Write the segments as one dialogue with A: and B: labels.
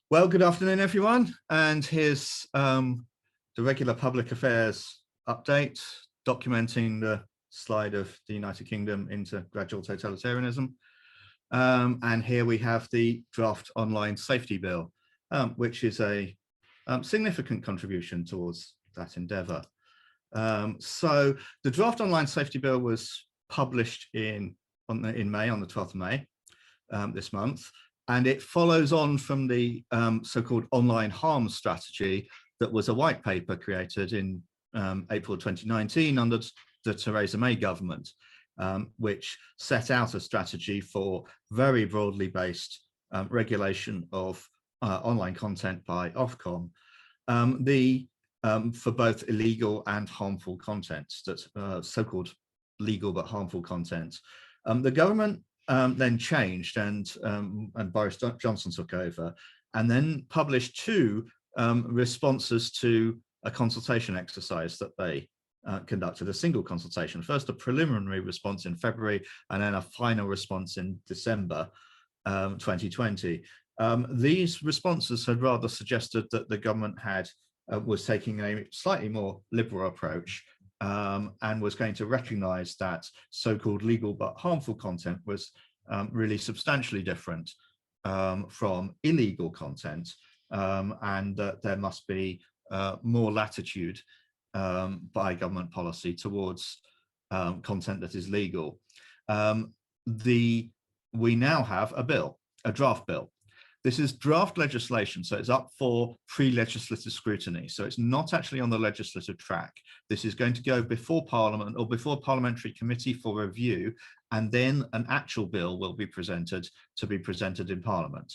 A: Well, good afternoon, everyone. And here's the regular public affairs update, documenting the slide of the United Kingdom into gradual totalitarianism. And here we have the draft online safety bill, which is a significant contribution towards that endeavour. So the draft online safety bill was published in May, on the 12th of May this month. And it follows on from the so-called online harms strategy that was a white paper created in April 2019 under the Theresa May government, which set out a strategy for very broadly based regulation of online content by Ofcom, for both illegal and harmful content, that's so-called legal but harmful content. The government then changed, and Boris Johnson took over, and then published two responses to a consultation exercise that they conducted, a single consultation. First, a preliminary response in February, and then a final response in December 2020. These responses had rather suggested that the government was taking a slightly more liberal approach, and was going to recognize that so-called legal but harmful content was really substantially different from illegal content, and that there must be more latitude by government policy towards content that is legal. We now have a bill, a draft bill. This is draft legislation, so it's up for pre-legislative scrutiny. So it's not actually on the legislative track. This is going to go before Parliament or before Parliamentary Committee for review, and then an actual bill will be presented in Parliament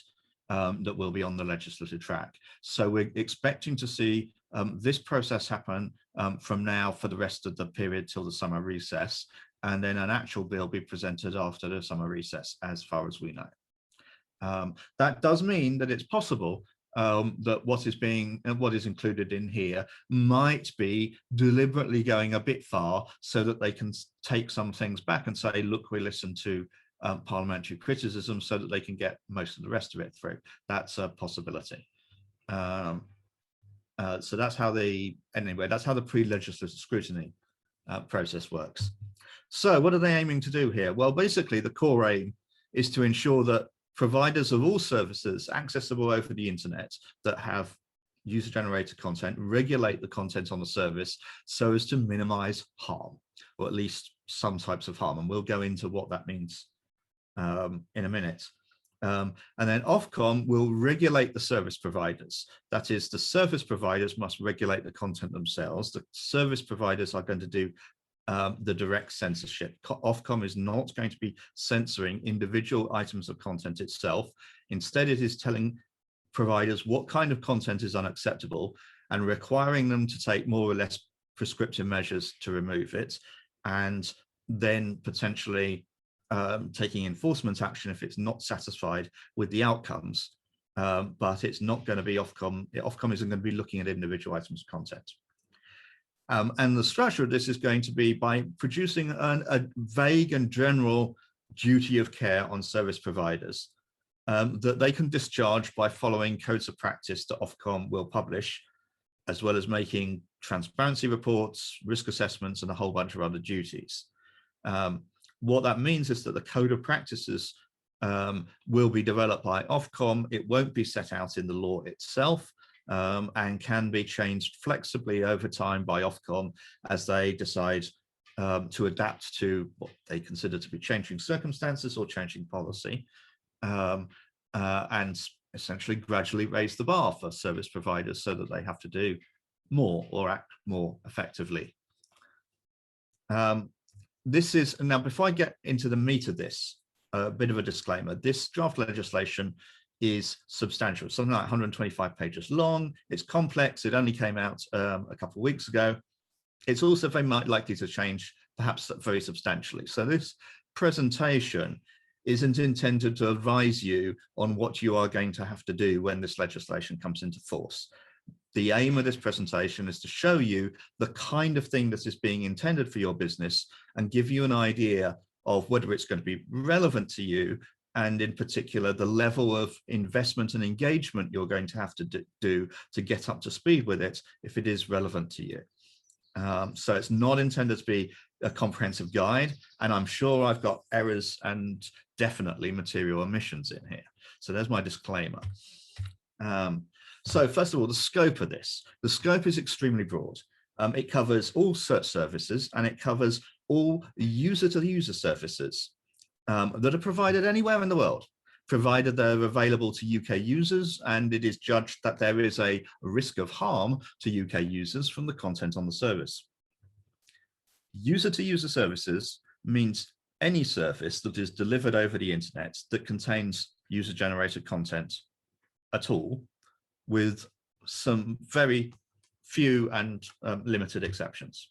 A: that will be on the legislative track. So we're expecting to see this process happen from now for the rest of the period till the summer recess, and then an actual bill be presented after the summer recess, as far as we know. That does mean that it's possible that what is included in here might be deliberately going a bit far so that they can take some things back and say, look, we listened to parliamentary criticism, so that they can get most of the rest of it through. That's a possibility. So that's how the pre-legislative scrutiny process works. So what are they aiming to do here? Well, basically the core aim is to ensure that providers of all services accessible over the internet that have user-generated content regulate the content on the service so as to minimize harm, or at least some types of harm. And we'll go into what that means in a minute. And then Ofcom will regulate the service providers. That is, the service providers must regulate the content themselves. The service providers are going to do the direct censorship. Ofcom is not going to be censoring individual items of content itself. Instead, it is telling providers what kind of content is unacceptable and requiring them to take more or less prescriptive measures to remove it, and then potentially taking enforcement action if it's not satisfied with the outcomes. But it's not going to be Ofcom. Ofcom isn't going to be looking at individual items of content. And the structure of this is going to be by producing a vague and general duty of care on service providers that they can discharge by following codes of practice that Ofcom will publish, as well as making transparency reports, risk assessments, and a whole bunch of other duties. What that means is that the code of practices will be developed by Ofcom. It won't be set out in the law itself, and can be changed flexibly over time by Ofcom as they decide to adapt to what they consider to be changing circumstances or changing policy, and essentially gradually raise the bar for service providers so that they have to do more or act more effectively. This is, now before I get into the meat of this, a bit of a disclaimer. This draft legislation is substantial, something like 125 pages long. It's complex. It only came out a couple of weeks ago. It's also very likely to change, perhaps very substantially. So this presentation isn't intended to advise you on what you are going to have to do when this legislation comes into force. The aim of this presentation is to show you the kind of thing that is being intended for your business and give you an idea of whether it's going to be relevant to you and in particular, the level of investment and engagement you're going to have to do to get up to speed with it if it is relevant to you. So it's not intended to be a comprehensive guide, and I'm sure I've got errors and definitely material omissions in here. So there's my disclaimer. So first of all, the scope of this. The scope is extremely broad. It covers all search services, and it covers all user-to-user services that are provided anywhere in the world, provided they're available to UK users, and it is judged that there is a risk of harm to UK users from the content on the service. User-to-user services means any service that is delivered over the internet that contains user-generated content at all, with some very few and limited exceptions.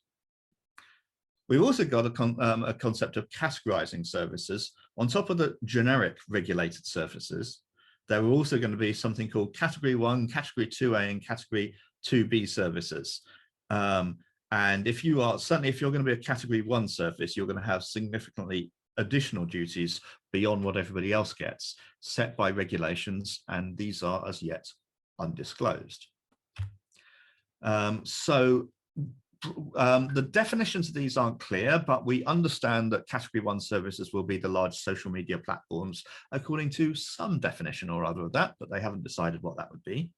A: We've also got a concept of categorizing services. On top of the generic regulated services, there are also going to be something called Category 1, Category 2A, and Category 2B services. And if you are, certainly if you're going to be a Category 1 service, you're going to have significantly additional duties beyond what everybody else gets, set by regulations, and these are as yet undisclosed. The definitions of these aren't clear, but we understand that Category 1 services will be the large social media platforms, according to some definition or other of that, but they haven't decided what that would be.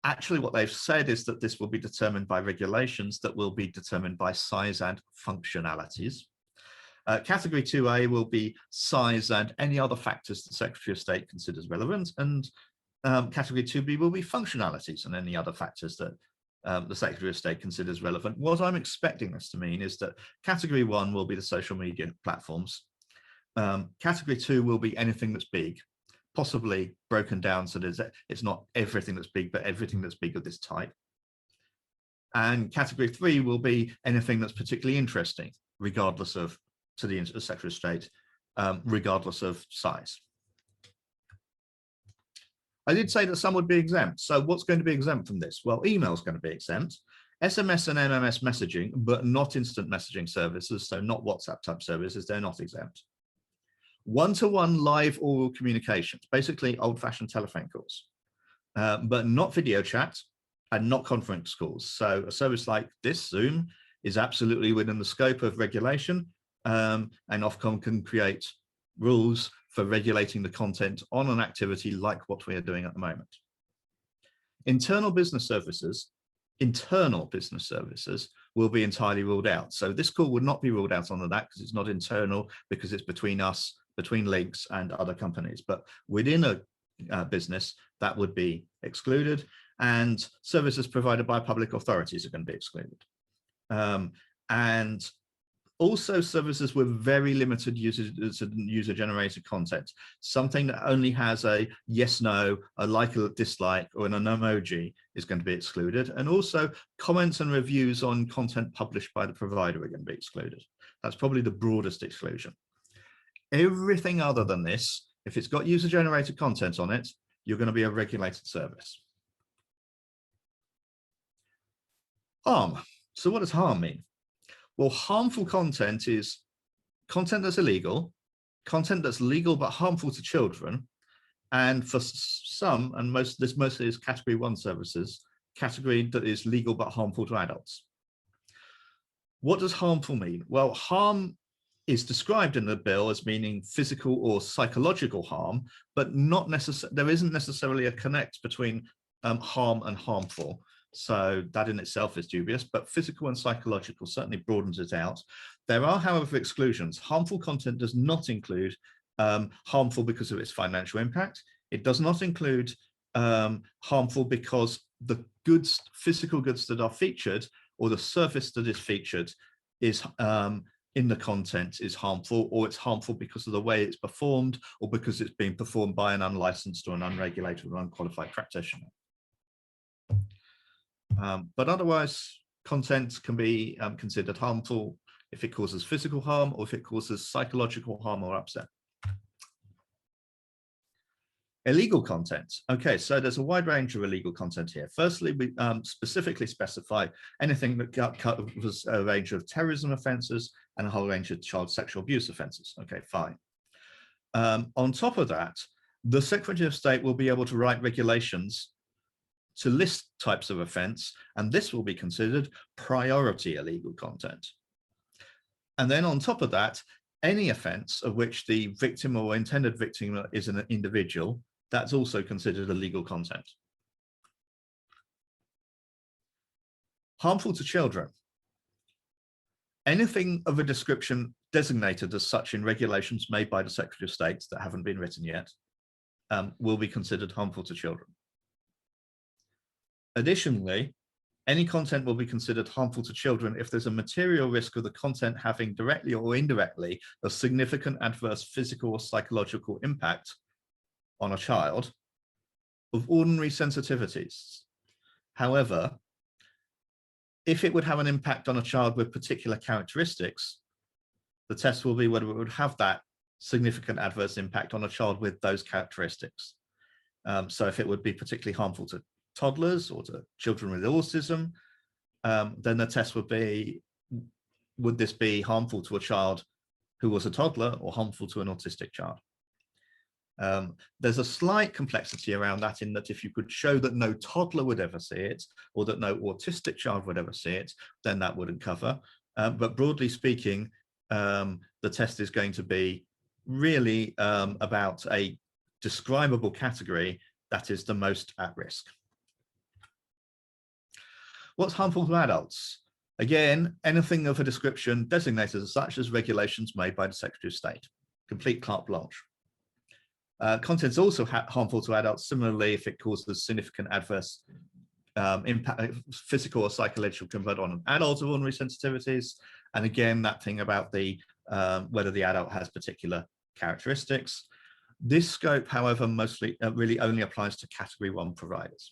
A: Actually, what they've said is that this will be determined by regulations that will be determined by size and functionalities. Category 2A will be size and any other factors the Secretary of State considers relevant, and Category 2B will be functionalities and any other factors that the Secretary of State considers relevant. What I'm expecting this to mean is that Category 1 will be the social media platforms. Category 2 will be anything that's big, possibly broken down so that it's not everything that's big, but everything that's big of this type. And Category 3 will be anything that's particularly interesting, regardless of, to the Secretary of State, regardless of size. I did say that some would be exempt. So what's going to be exempt from this? Well, email is going to be exempt, SMS and MMS messaging, but not instant messaging services. So not WhatsApp type services, they're not exempt. One-to-one live oral communications, basically old-fashioned telephone calls, but not video chat and not conference calls. So a service like this, Zoom, is absolutely within the scope of regulation, and Ofcom can create rules for regulating the content on an activity like what we are doing at the moment. Internal business services will be entirely ruled out. So this call would not be ruled out under that because it's not internal, because it's between us, between LINX and other companies. But within a business, that would be excluded, and services provided by public authorities are going to be excluded. And also services with very limited user-generated content, something that only has a yes, no, a like, a dislike, or an emoji is going to be excluded. And also comments and reviews on content published by the provider are going to be excluded. That's probably the broadest exclusion. Everything other than this, if it's got user-generated content on it, you're going to be a regulated service. Harm. So what does harm mean? Well, harmful content is content that's illegal, content that's legal but harmful to children, and for some, and this mostly is Category 1 services, category that is legal but harmful to adults. What does harmful mean? Well, harm is described in the bill as meaning physical or psychological harm, but not necessarily, there isn't necessarily a connect between harm and harmful. So that in itself is dubious, but physical and psychological certainly broadens it out. There are, however, exclusions. Harmful content does not include harmful because of its financial impact. It does not include harmful because the goods, physical goods that are featured, or the service that is featured is in the content is harmful, or it's harmful because of the way it's performed, or because it's being performed by an unlicensed or an unregulated or unqualified practitioner. But otherwise, content can be considered harmful if it causes physical harm or if it causes psychological harm or upset. Illegal content. Okay, so there's a wide range of illegal content here. Firstly, we specifically specify anything that covers a range of terrorism offences and a whole range of child sexual abuse offences. Okay, fine. On top of that, the Secretary of State will be able to write regulations to list types of offence, and this will be considered priority illegal content. And then on top of that, any offence of which the victim or intended victim is an individual, that's also considered illegal content. Harmful to children. Anything of a description designated as such in regulations made by the Secretary of State that haven't been written yet will be considered harmful to children. Additionally, any content will be considered harmful to children if there's a material risk of the content having directly or indirectly a significant adverse physical or psychological impact on a child of ordinary sensitivities. However, if it would have an impact on a child with particular characteristics, the test will be whether it would have that significant adverse impact on a child with those characteristics. So if it would be particularly harmful to toddlers or to children with autism, then the test would be, would this be harmful to a child who was a toddler or harmful to an autistic child? There's a slight complexity around that in that if you could show that no toddler would ever see it or that no autistic child would ever see it, then that wouldn't cover. But broadly speaking, the test is going to be really about a describable category that is the most at risk. What's harmful to adults? Again, anything of a description designated as such as regulations made by the Secretary of State. Complete carte blanche. Content is also harmful to adults, similarly if it causes significant adverse impact, physical or psychological impact on an adult of ordinary sensitivities. And again, that thing about the whether the adult has particular characteristics. This scope, however, mostly really only applies to Category 1 providers.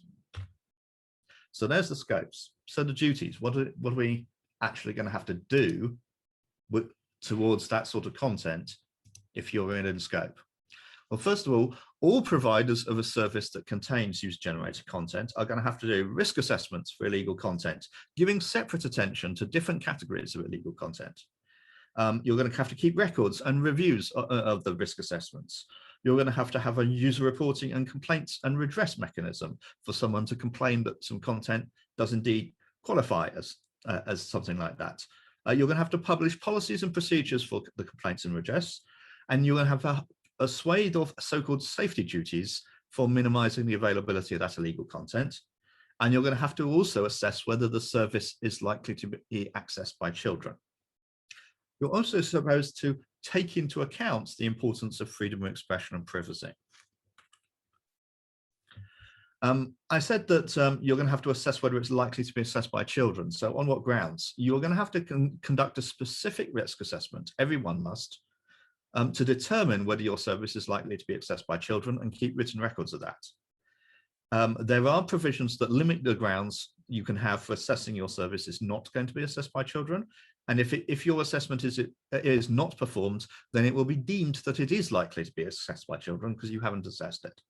A: So there's the scopes. So the duties, what are we actually going to have to do towards that sort of content if you're in scope? Well, first of all providers of a service that contains user-generated content are going to have to do risk assessments for illegal content, giving separate attention to different categories of illegal content. You're going to have to keep records and reviews of the risk assessments. You're going to have a user reporting and complaints and redress mechanism for someone to complain that some content does indeed qualify as something like that. You're going to have to publish policies and procedures for the complaints and redress, and you're going to have a swathe of so-called safety duties for minimizing the availability of that illegal content. And you're going to have to also assess whether the service is likely to be accessed by children. You're also supposed to take into account the importance of freedom of expression and privacy. I said that you're going to have to assess whether it's likely to be assessed by children. So on what grounds? You're going to have to conduct a specific risk assessment, everyone must, to determine whether your service is likely to be accessed by children and keep written records of that. There are provisions that limit the grounds you can have for assessing your service is not going to be assessed by children. And if your assessment is not performed, then it will be deemed that it is likely to be assessed by children because you haven't assessed it.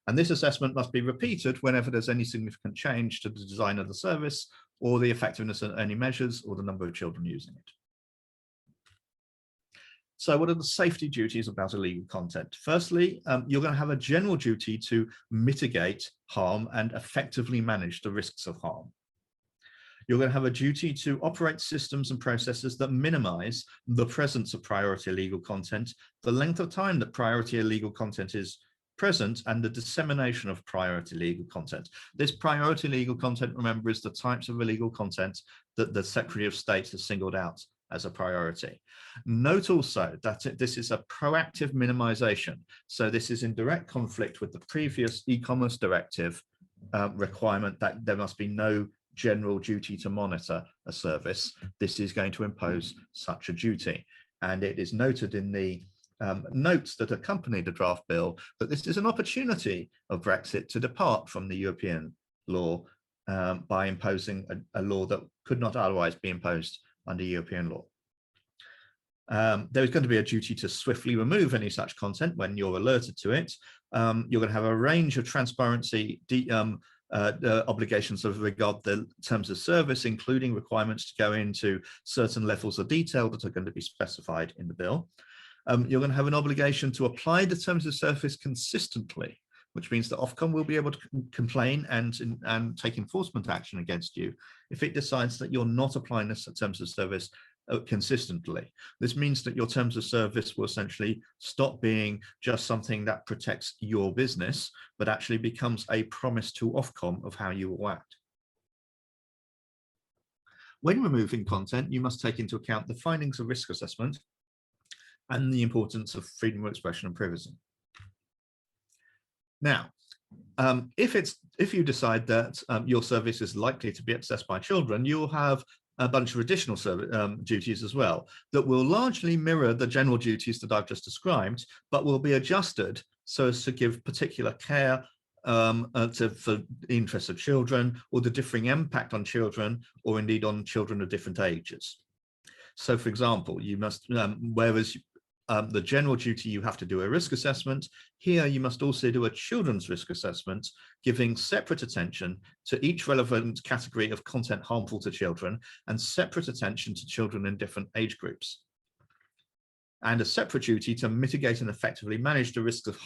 A: And this assessment must be repeated whenever there's any significant change to the design of the service or the effectiveness of any measures or the number of children using it. So what are the safety duties about illegal content? Firstly, you're going to have a general duty to mitigate harm and effectively manage the risks of harm. You're going to have a duty to operate systems and processes that minimize the presence of priority illegal content, the length of time that priority illegal content is present, and the dissemination of priority illegal content. This priority illegal content, remember, is the types of illegal content that the Secretary of State has singled out as a priority. Note also that this is a proactive minimization. So this is in direct conflict with the previous e-commerce directive requirement that there must be no general duty to monitor a service. This is going to impose such a duty. And it is noted in the notes that accompany the draft bill that this is an opportunity of Brexit to depart from the European law by imposing a law that could not otherwise be imposed under European law. There is going to be a duty to swiftly remove any such content when you're alerted to it. You're going to have a range of transparency obligations with regard to the terms of service, including requirements to go into certain levels of detail that are going to be specified in the bill. You're going to have an obligation to apply the terms of service consistently, which means that Ofcom will be able to complain and take enforcement action against you if it decides that you're not applying the terms of service consistently. This means that your terms of service will essentially stop being just something that protects your business, but actually becomes a promise to Ofcom of how you will act. When removing content, you must take into account the findings of risk assessment and the importance of freedom of expression and privacy. Now, if you decide that your service is likely to be accessed by children, you will have a bunch of additional duties as well that will largely mirror the general duties that I've just described, but will be adjusted so as to give particular care for the interests of children, or the differing impact on children, or indeed on children of different ages. So, for example, you must, whereas the general duty, you have to do a risk assessment. Here, you must also do a children's risk assessment, giving separate attention to each relevant category of content harmful to children, and separate attention to children in different age groups. And a separate duty to mitigate and effectively manage the risk of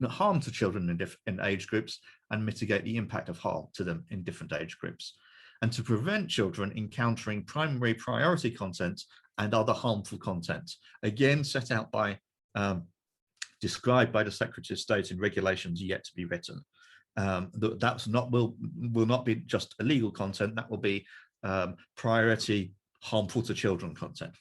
A: harm to children in different age groups, and mitigate the impact of harm to them in different age groups. And to prevent children encountering primary priority content and other harmful content, again set out by, described by the Secretary of State in regulations yet to be written. That's not will not be just illegal content, that will be priority harmful to children content.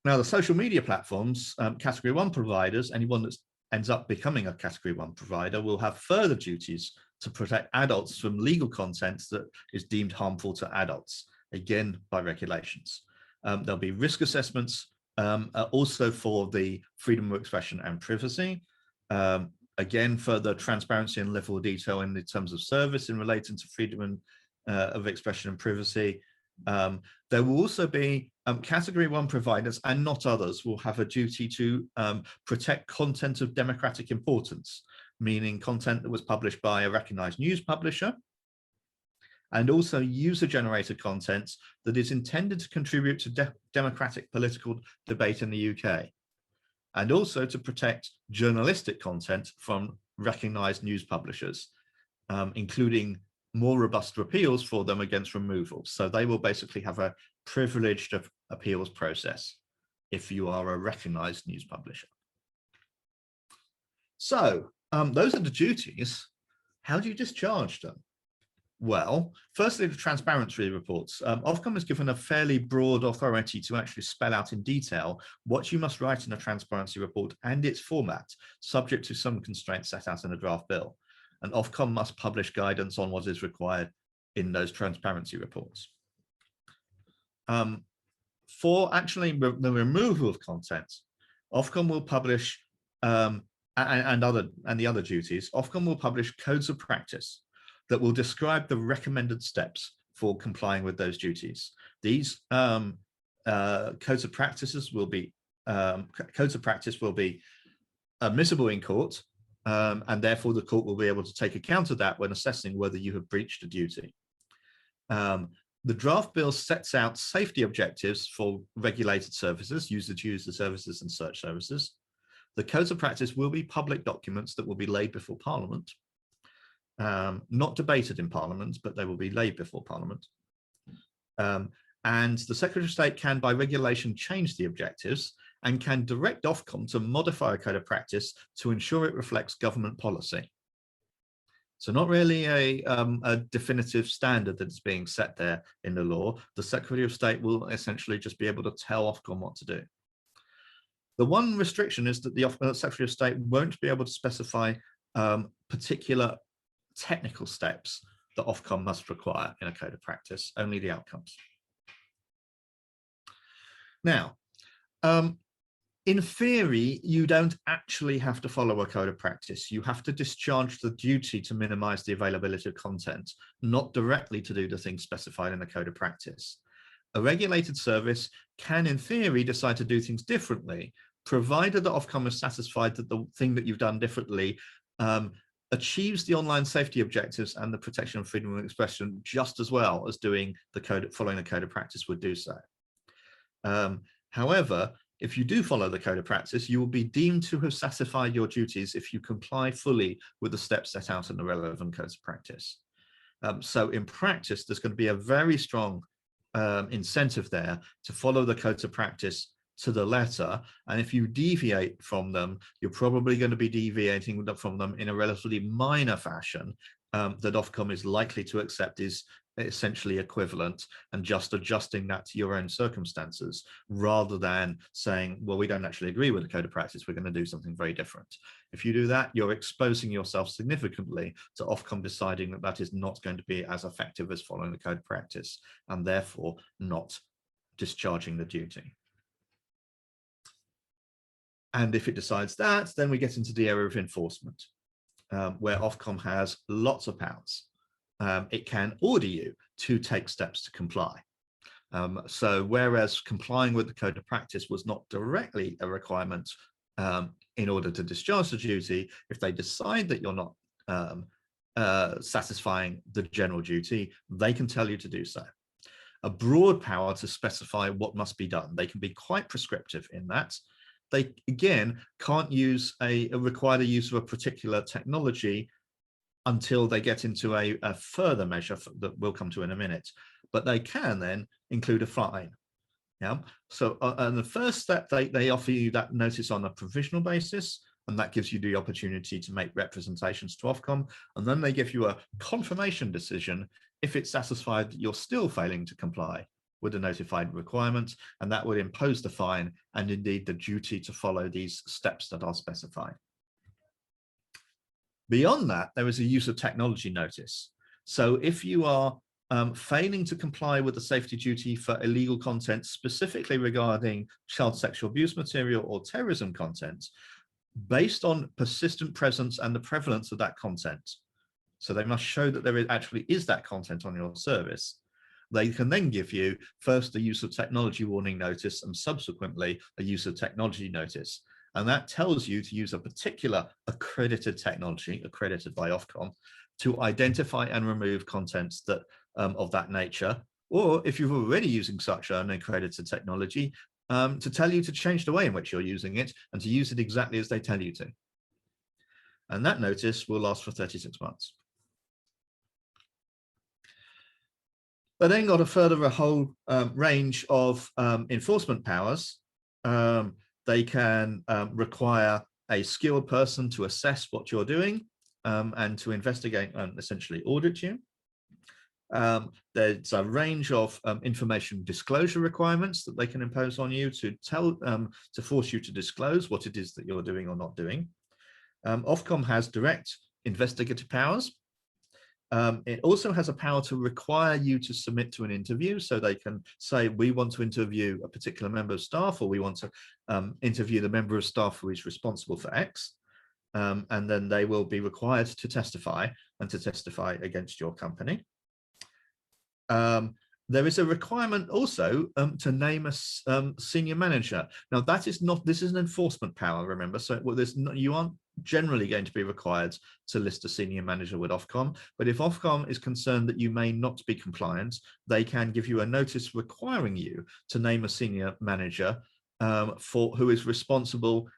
A: Now, the social media platforms, category 1 providers, anyone that ends up becoming a category 1 provider, will have further duties to protect adults from legal content that is deemed harmful to adults, again by regulations. There'll be risk assessments also for the freedom of expression and privacy. Again, further transparency and level of detail in the terms of service in relating to freedom of expression and privacy. There will also be category 1 providers, and not others, will have a duty to protect content of democratic importance, meaning content that was published by a recognized news publisher, and also user-generated content that is intended to contribute to democratic political debate in the UK, and also to protect journalistic content from recognized news publishers, including more robust appeals for them against removal. So they will basically have a privileged appeals process if you are a recognized news publisher. So those are the duties. How do you discharge them? Well, firstly, the transparency reports. Ofcom is given a fairly broad authority to actually spell out in detail what you must write in a transparency report and its format, subject to some constraints set out in the draft bill. And Ofcom must publish guidance on what is required in those transparency reports. For actually the removal of content, Ofcom will publish, and the other duties, Ofcom will publish codes of practice that will describe the recommended steps for complying with those duties. These codes of practice will be admissible in court, and therefore the court will be able to take account of that when assessing whether you have breached a duty. The draft bill sets out safety objectives for regulated services, user-to-user services and search services. The codes of practice will be public documents that will be laid before Parliament, not debated in Parliament, but they will be laid before Parliament. And the Secretary of State can, by regulation, change the objectives and can direct Ofcom to modify a code of practice to ensure it reflects government policy. So not really a definitive standard that's being set there in the law. The Secretary of State will essentially just be able to tell Ofcom what to do. The one restriction is that the Secretary of State won't be able to specify particular technical steps that Ofcom must require in a code of practice, only the outcomes. Now, in theory, you don't actually have to follow a code of practice. You have to discharge the duty to minimize the availability of content, not directly to do the things specified in the code of practice. A regulated service can, in theory, decide to do things differently, provided that Ofcom is satisfied that the thing that you've done differently achieves the online safety objectives and the protection of freedom of expression just as well as doing the code, following the code of practice would do so. However, if you do follow the code of practice, you will be deemed to have satisfied your duties if you comply fully with the steps set out in the relevant codes of practice. So in practice, there's going to be a very strong incentive there to follow the codes of practice to the letter, and if you deviate from them, you're probably going to be deviating from them in a relatively minor fashion that Ofcom is likely to accept is essentially equivalent, and just adjusting that to your own circumstances rather than saying, well, we don't actually agree with the code of practice, we're going to do something very different. If you do that, you're exposing yourself significantly to Ofcom deciding that that is not going to be as effective as following the code of practice, and therefore not discharging the duty. And if it decides that, then we get into the area of enforcement, where Ofcom has lots of powers. It can order you to take steps to comply. So whereas complying with the code of practice was not directly a requirement in order to discharge the duty, if they decide that you're not satisfying the general duty, they can tell you to do so. A broad power to specify what must be done. They can be quite prescriptive in that. They, again, can't require the use of a particular technology until they get into a further measure that we'll come to in a minute. But they can then include a fine. Yeah. So and the first step, they offer you that notice on a provisional basis, and that gives you the opportunity to make representations to Ofcom. And then they give you a confirmation decision if it's satisfied that you're still failing to comply with the notified requirement, and that would impose the fine and indeed the duty to follow these steps that are specified. Beyond that, there is a use of technology notice. So if you are failing to comply with the safety duty for illegal content, specifically regarding child sexual abuse material or terrorism content, based on persistent presence and the prevalence of that content, so they must show that there actually is that content on your service, they can then give you first the use of technology warning notice and subsequently a use of technology notice. And that tells you to use a particular accredited technology, accredited by Ofcom, to identify and remove contents that of that nature. Or if you're already using such an accredited technology, to tell you to change the way in which you're using it and to use it exactly as they tell you to. And that notice will last for 36 months. They then got a whole range of enforcement powers. They can require a skilled person to assess what you're doing and to investigate and essentially audit you. There's a range of information disclosure requirements that they can impose on you to force you to disclose what it is that you're doing or not doing. Ofcom has direct investigative powers. It also has a power to require you to submit to an interview, so they can say, we want to interview a particular member of staff, or we want to interview the member of staff who is responsible for X, and then they will be required to testify and to testify against your company. There is a requirement also to name a senior manager. Now that is not, this is an enforcement power, remember, so you aren't generally going to be required to list a senior manager with Ofcom, but if Ofcom is concerned that you may not be compliant, they can give you a notice requiring you to name a senior manager who is responsible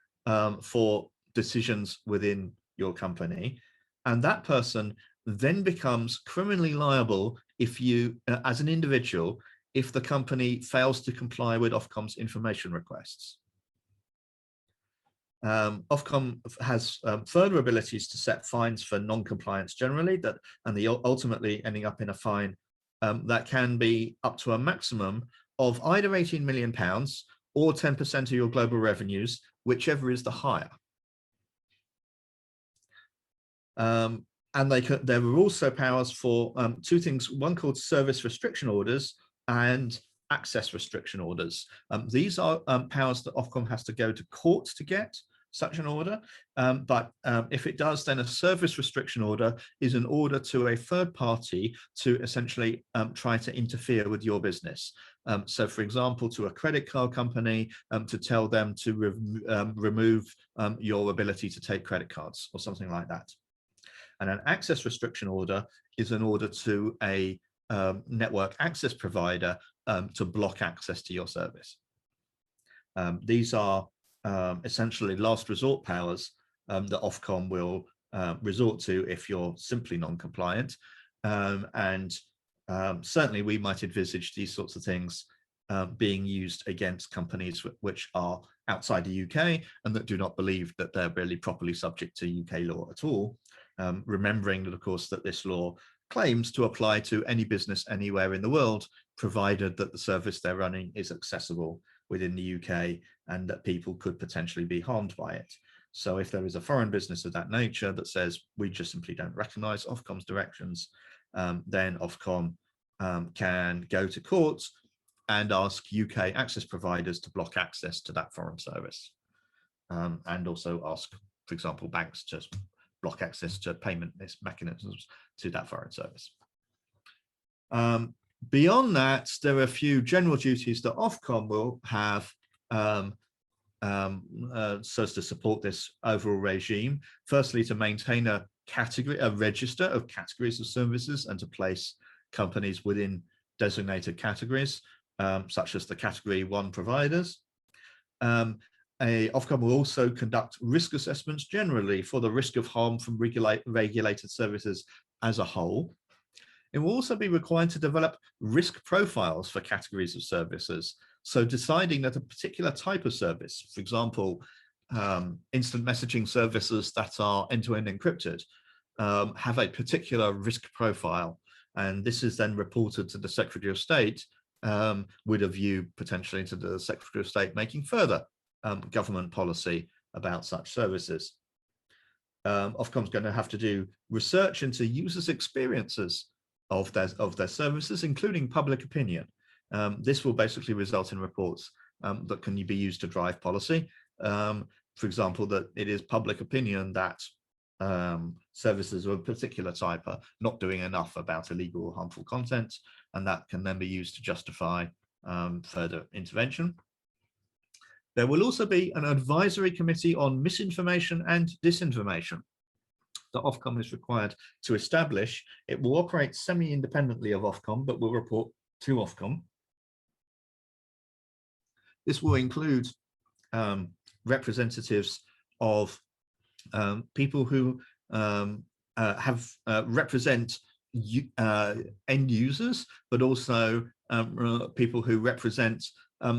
A: for decisions within your company, and that person then becomes criminally liable if you, as an individual, if the company fails to comply with Ofcom's information requests. Ofcom has further abilities to set fines for non-compliance generally, ultimately ending up in a fine that can be up to a maximum of either £18 million or 10% of your global revenues, whichever is the higher. And there are also powers for two things, one called service restriction orders and access restriction orders. These are powers that Ofcom has to go to court to get such an order, but if it does, then a service restriction order is an order to a third party to essentially try to interfere with your business. So, for example, to a credit card company, to tell them to remove your ability to take credit cards or something like that. And an access restriction order is an order to a network access provider to block access to your service. These are essentially last resort powers that Ofcom will resort to if you're simply non-compliant. Certainly we might envisage these sorts of things being used against companies which are outside the UK and that do not believe that they're really properly subject to UK law at all. Remembering that, of course, that this law claims to apply to any business anywhere in the world, provided that the service they're running is accessible within the UK and that people could potentially be harmed by it. So if there is a foreign business of that nature that says we just simply don't recognize Ofcom's directions, then Ofcom can go to court and ask UK access providers to block access to that foreign service, and also ask, for example, banks to block access to payment mechanisms to that foreign service. Beyond that, there are a few general duties that Ofcom will have so as to support this overall regime. Firstly, to maintain a register of categories of services and to place companies within designated categories, such as the Category 1 providers. Ofcom will also conduct risk assessments generally for the risk of harm from regulated services as a whole. It will also be required to develop risk profiles for categories of services. So deciding that a particular type of service, for example, instant messaging services that are end-to-end encrypted, have a particular risk profile. And this is then reported to the Secretary of State with a view potentially to the Secretary of State making further government policy about such services. Ofcom's going to have to do research into users' experiences of their services, including public opinion. This will basically result in reports that can be used to drive policy. For example, that it is public opinion that services of a particular type are not doing enough about illegal or harmful content, and that can then be used to justify further intervention. There will also be an advisory committee on misinformation and disinformation that Ofcom is required to establish. It will operate semi-independently of Ofcom, but will report to Ofcom. This will include representatives of people who represent end users, but also people who represent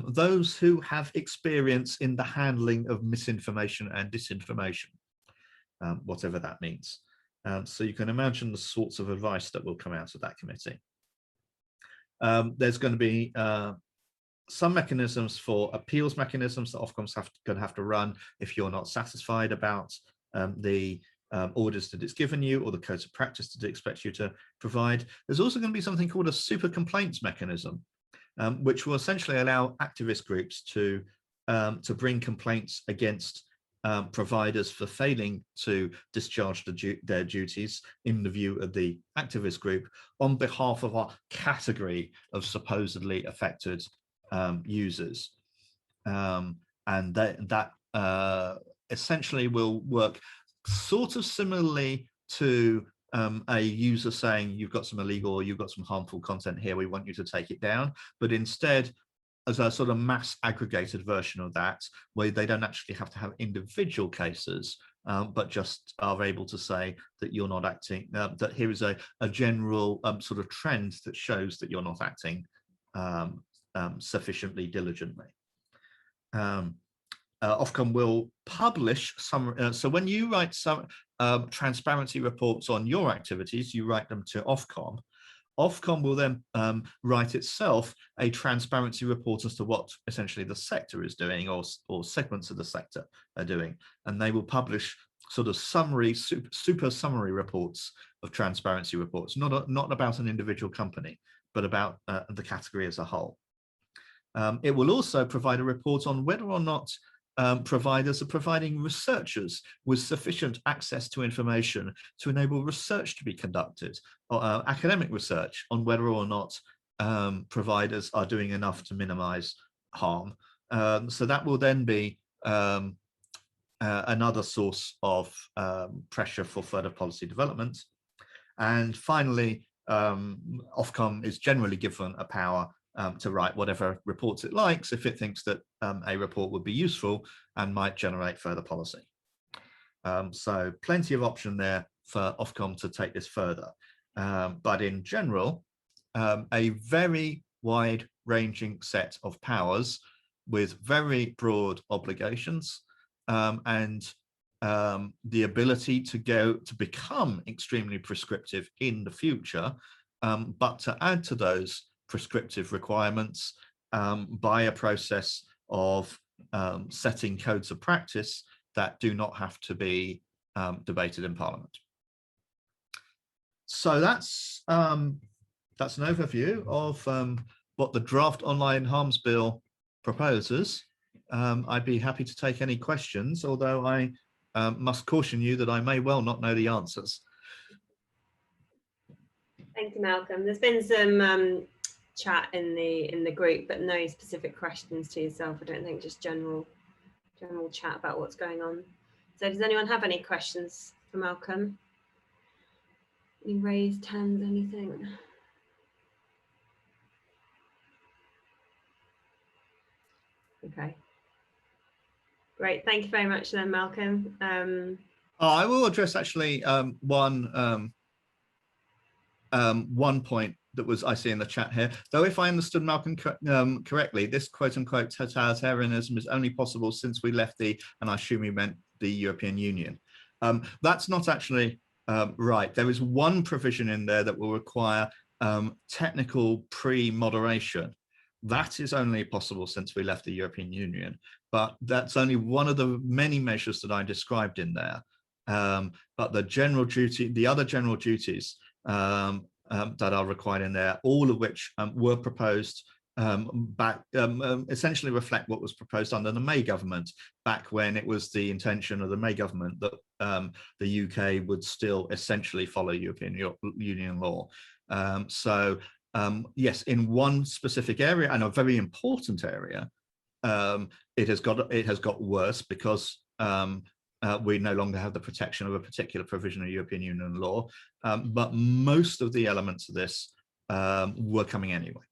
A: those who have experience in the handling of misinformation and disinformation, whatever that means. So you can imagine the sorts of advice that will come out of that committee. There's going to be some mechanisms for appeals mechanisms that Ofcom's going to have to run if you're not satisfied about the orders that it's given you or the codes of practice that it expects you to provide. There's also going to be something called a super complaints mechanism, which will essentially allow activist groups to bring complaints against providers for failing to discharge their duties in the view of the activist group on behalf of a category of supposedly affected users. And that essentially will work sort of similarly to a user saying, you've got some illegal or you've got some harmful content here, we want you to take it down. But instead, as a sort of mass aggregated version of that, where they don't actually have to have individual cases, but just are able to say that you're not acting, that here is a general sort of trend that shows that you're not acting sufficiently diligently. Ofcom will publish some, so when you write some transparency reports on your activities, you write them to Ofcom. Ofcom will then write itself a transparency report as to what essentially the sector is doing, or segments of the sector are doing, and they will publish sort of summary, super summary reports of transparency reports, not about an individual company, but about the category as a whole. It will also provide a report on whether or not providers are providing researchers with sufficient access to information to enable research to be conducted, or academic research on whether or not providers are doing enough to minimize harm. So that will then be another source of pressure for further policy development. And finally, Ofcom is generally given a power to write whatever reports it likes if it thinks that a report would be useful and might generate further policy. So plenty of option there for Ofcom to take this further. But in general, a very wide-ranging set of powers with very broad obligations and the ability to become extremely prescriptive in the future, but to add to those prescriptive requirements by a process of setting codes of practice that do not have to be debated in Parliament. So that's an overview of what the draft online harms bill proposes. I'd be happy to take any questions, although I must caution you that I may well not know the answers.
B: Thank you, Malcolm. There's been some chat in the group, but no specific questions to yourself. I don't think, just general chat about what's going on. So does anyone have any questions for Malcolm? Any raised hands, anything? Okay. Great, thank you very much then, Malcolm.
A: I will address actually one point that was I see in the chat here. Though if I understood Malcolm correctly, this quote-unquote totalitarianism is only possible since we left and I assume he meant the European Union. That's not actually right. There is one provision in there that will require technical pre-moderation. That is only possible since we left the European Union, but that's only one of the many measures that I described in there. But the other general duties that are required in there, all of which were proposed back, essentially reflect what was proposed under the May government, back when it was the intention of the May government that the UK would still essentially follow European Union law. Yes, in one specific area and a very important area, it has got worse because we no longer have the protection of a particular provision of European Union law, but most of the elements of this were coming anyway.